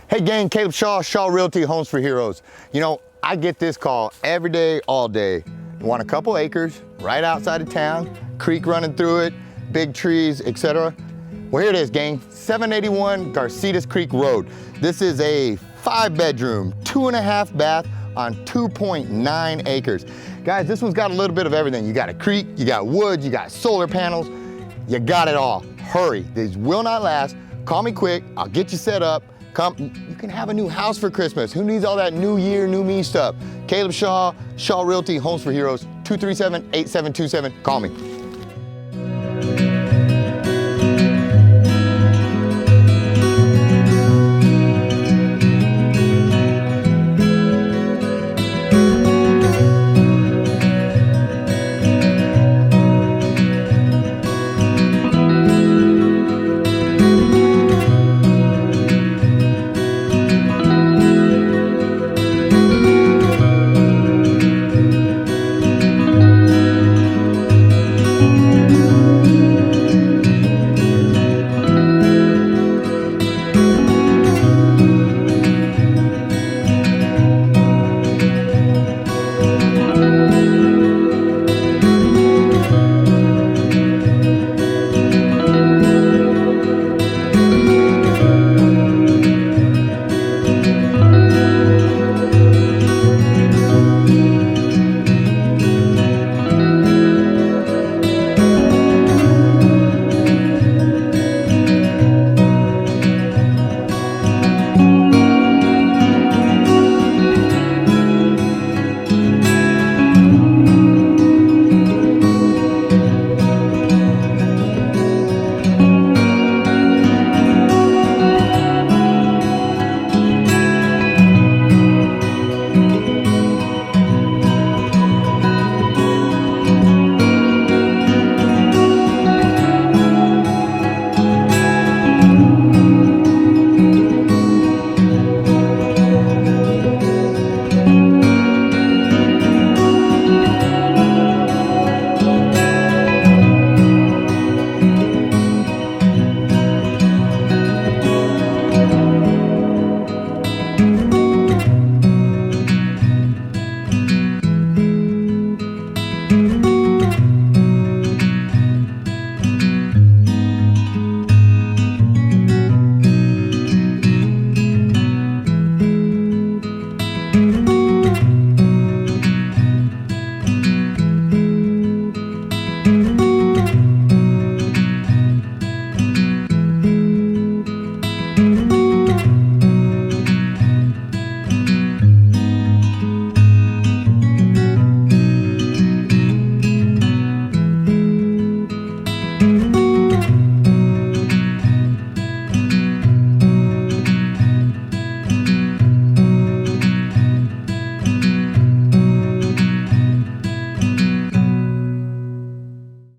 Hey gang, Caleb Shaw, Shaw Realty, Homes for Heroes. You know, I get this call every day, all day. You want a couple acres right outside of town, creek running through it, big trees, etc. Well, here it is, gang, 781 Garcitas Creek Road. This is a 5-bedroom, 2.5 bath on 2.9 acres. Guys, this one's got a little bit of everything. You got a creek, you got woods, you got solar panels, you got it all. Hurry, these will not last. Call me quick, I'll get you set up. Come, you can have a new house for Christmas. Who needs all that new year, new me stuff? Caleb Shaw, Shaw Realty, Homes for Heroes, 237-8727. Call me.